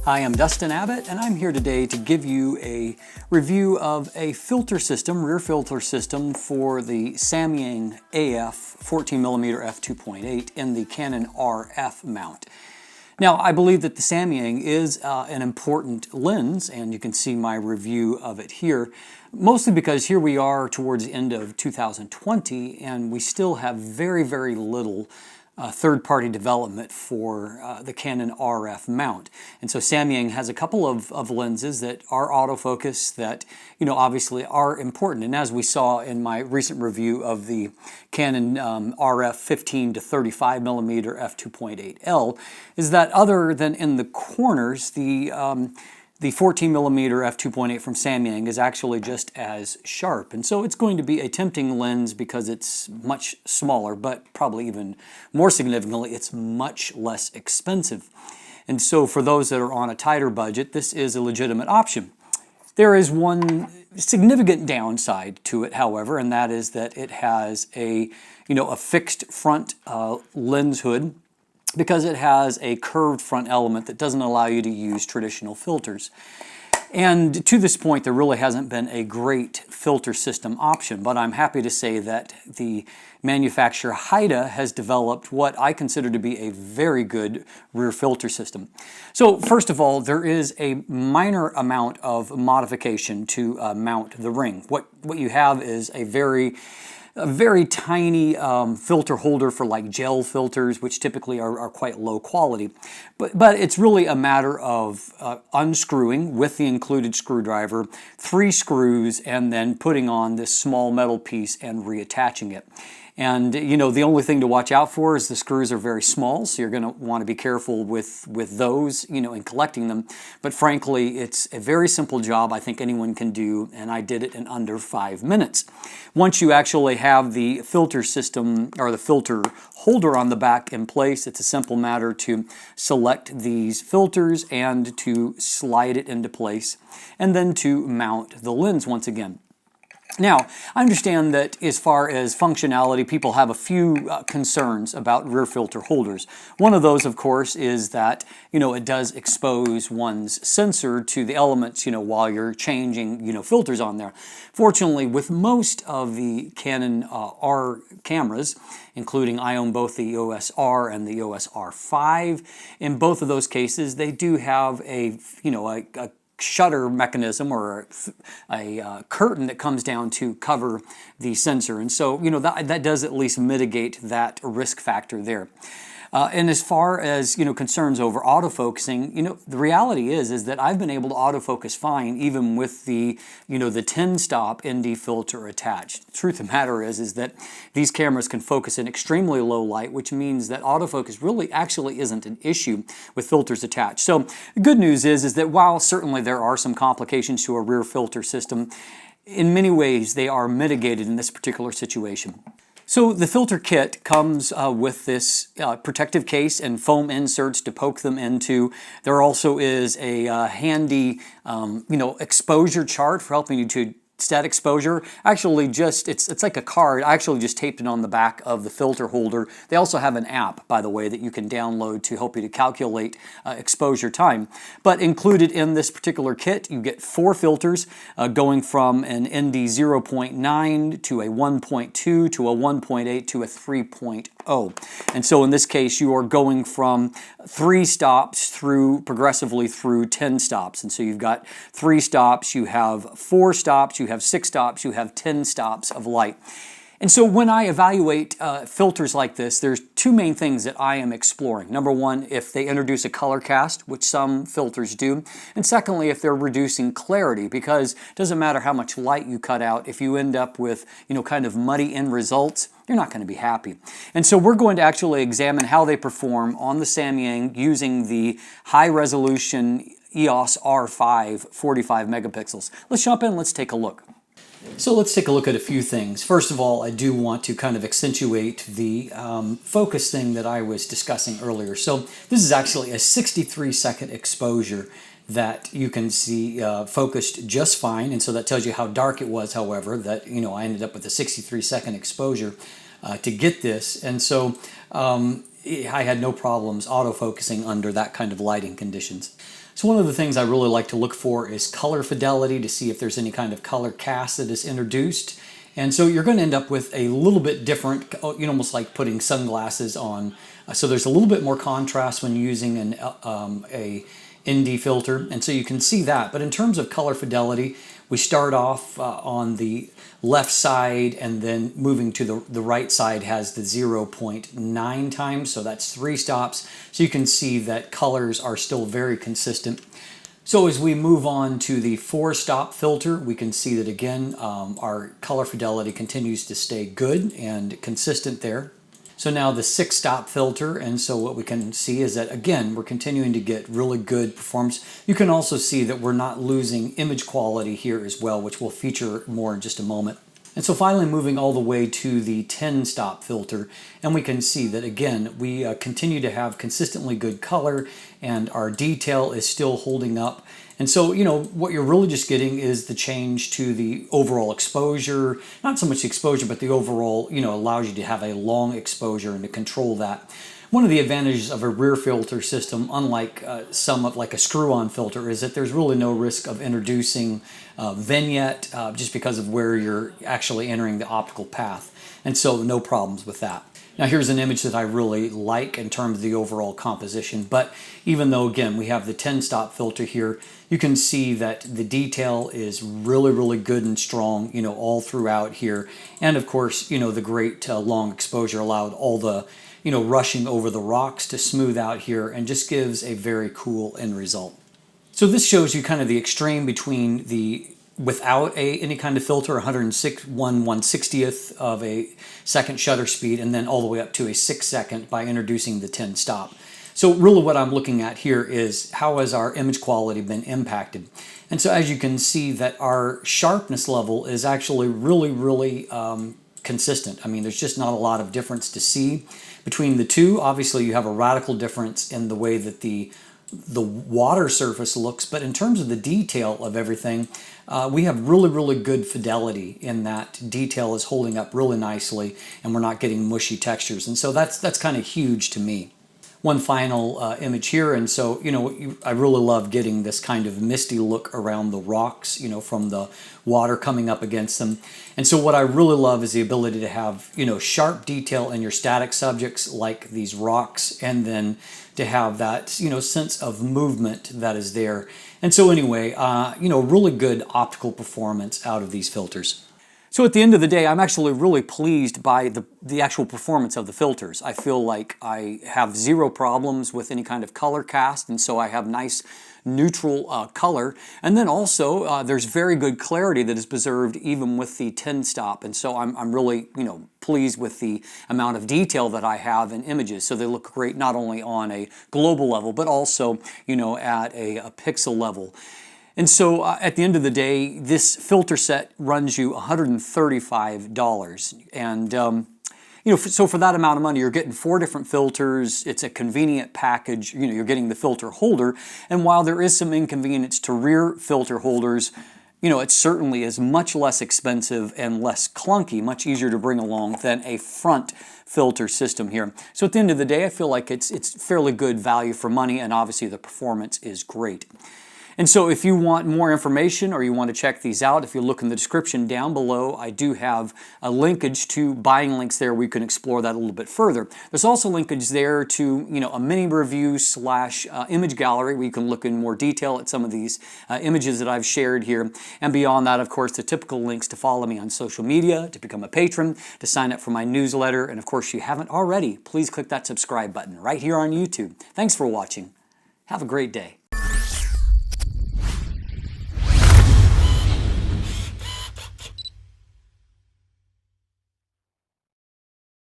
Hi, I'm Dustin Abbott, and I'm here today to give you a review of a filter system, rear filter system for the Samyang AF 14mm F2.8 in the Canon RF mount. Now, I believe that the Samyang is an important lens, and you can see my review of it here, mostly because here we are towards the end of 2020, and we still have very, very little third-party development for the Canon RF mount. And so Samyang has a couple of lenses that are autofocus that, obviously are important. And as we saw in my recent review of the Canon RF 15 to 35mm f2.8L, is that other than in the corners, the 14mm f2.8 from Samyang is actually just as sharp. And so it's going to be a tempting lens because it's much smaller, but probably even more significantly, it's much less expensive. And so for those that are on a tighter budget, this is a legitimate option. There is one significant downside to it, however, and that is that it has a fixed front lens hood, because it has a curved front element that doesn't allow you to use traditional filters. And to this point, there really hasn't been a great filter system option, but I'm happy to say that the manufacturer Haida has developed what I consider to be a very good rear filter system. So first of all, there is a minor amount of modification to mount the ring. What you have is a very tiny filter holder for like gel filters, which typically are quite low quality. But it's really a matter of unscrewing with the included screwdriver, 3 screws, and then putting on this small metal piece and reattaching it. And the only thing to watch out for is the screws are very small, so you're going to want to be careful with those, in collecting them. But frankly, it's a very simple job I think anyone can do, and I did it in under 5 minutes. Once you actually have the filter system or the filter holder on the back in place, it's a simple matter to select these filters and to slide it into place, and then to mount the lens once again. Now, I understand that as far as functionality, people have a few concerns about rear filter holders. One of those, of course, is that, it does expose one's sensor to the elements, while you're changing, filters on there. Fortunately, with most of the Canon R cameras, including I own both the EOS R and the EOS R5, in both of those cases, they do have a shutter mechanism or a curtain that comes down to cover the sensor. And so, that does at least mitigate that risk factor there. And as far as, concerns over autofocusing, the reality is that I've been able to autofocus fine even with the, the 10-stop ND filter attached. The truth of the matter is that these cameras can focus in extremely low light, which means that autofocus really actually isn't an issue with filters attached. So the good news is that while certainly there are some complications to a rear filter system, in many ways they are mitigated in this particular situation. So the filter kit comes with this protective case and foam inserts to poke them into. There also is a handy, exposure chart for helping you to set exposure. Actually, it's like a card. I actually just taped it on the back of the filter holder. They also have an app, by the way, that you can download to help you to calculate exposure time. But included in this particular kit, you get 4 filters going from an ND 0.9 to a 1.2 to a 1.8 to a 3.0. And so in this case, you are going from 3 stops progressively through 10 stops. And so you've got 3 stops, you have 4 stops, you have 6 stops, you have 10 stops of light. And so when I evaluate filters like this, there's 2 main things that I am exploring. Number one, if they introduce a color cast, which some filters do. And secondly, if they're reducing clarity, because it doesn't matter how much light you cut out, if you end up with, kind of muddy end results, you're not going to be happy. And so we're going to actually examine how they perform on the Samyang using the high-resolution EOS R5 45 megapixels. Let's jump in, let's take a look. So let's take a look at a few things. First of all, I do want to kind of accentuate the focus thing that I was discussing earlier. So this is actually a 63-second exposure that you can see focused just fine, and so that tells you how dark it was, however, that I ended up with a 63-second exposure to get this, and so I had no problems autofocusing under that kind of lighting conditions. So one of the things I really like to look for is color fidelity to see if there's any kind of color cast that is introduced. And so you're going to end up with a little bit different, almost like putting sunglasses on. So there's a little bit more contrast when using a ND filter, and so you can see that. But in terms of color fidelity, we start off on the left side, and then moving to the right side has the 0.9 times, so that's 3 stops. So you can see that colors are still very consistent. So as we move on to the 4-stop filter, we can see that again, our color fidelity continues to stay good and consistent there. So now the 6-stop filter, and so what we can see is that again, we're continuing to get really good performance. You can also see that we're not losing image quality here as well, which we'll feature more in just a moment. And so finally moving all the way to the 10-stop filter, and we can see that again, we continue to have consistently good color, and our detail is still holding up. And so, what you're really just getting is the change to the overall exposure, not so much the exposure, but the overall, allows you to have a long exposure and to control that. One of the advantages of a rear filter system, unlike like a screw-on filter, is that there's really no risk of introducing vignette just because of where you're actually entering the optical path. And so no problems with that. Now here's an image that I really like in terms of the overall composition, but even though again we have the 10-stop filter here, you can see that the detail is really, really good and strong, all throughout here. And of course, the great long exposure allowed all the rushing over the rocks to smooth out here, and just gives a very cool end result. So this shows you kind of the extreme between the without any kind of filter, 1/160th of a second shutter speed, and then all the way up to a 6-second by introducing the 10-stop. So really what I'm looking at here is how has our image quality been impacted. And so as you can see that our sharpness level is actually really, really consistent. I mean, there's just not a lot of difference to see between the two. Obviously you have a radical difference in the way that the water surface looks, but in terms of the detail of everything, we have really, really good fidelity in that detail is holding up really nicely, and we're not getting mushy textures. And so that's kind of huge to me. One final image here, and so I really love getting this kind of misty look around the rocks, from the water coming up against them. And so what I really love is the ability to have sharp detail in your static subjects like these rocks, and then to have that sense of movement that is there. And so anyway, really good optical performance out of these filters. So at the end of the day, I'm actually really pleased by the actual performance of the filters. I feel like I have zero problems with any kind of color cast, and so I have nice neutral color. And then also there's very good clarity that is preserved even with the 10-stop. And so I'm really pleased with the amount of detail that I have in images. So they look great not only on a global level, but also at a pixel level. And so at the end of the day, this filter set runs you $135. And so for that amount of money, you're getting 4 different filters. It's a convenient package. You're getting the filter holder. And while there is some inconvenience to rear filter holders, it certainly is much less expensive and less clunky, much easier to bring along than a front filter system here. So at the end of the day, I feel like it's fairly good value for money, and obviously the performance is great. And so if you want more information or you want to check these out, if you look in the description down below, I do have a linkage to buying links there where you can explore that a little bit further. There's also linkage there to a mini review / image gallery where you can look in more detail at some of these images that I've shared here. And beyond that, of course, the typical links to follow me on social media, to become a patron, to sign up for my newsletter. And of course, if you haven't already, please click that subscribe button right here on YouTube. Thanks for watching. Have a great day.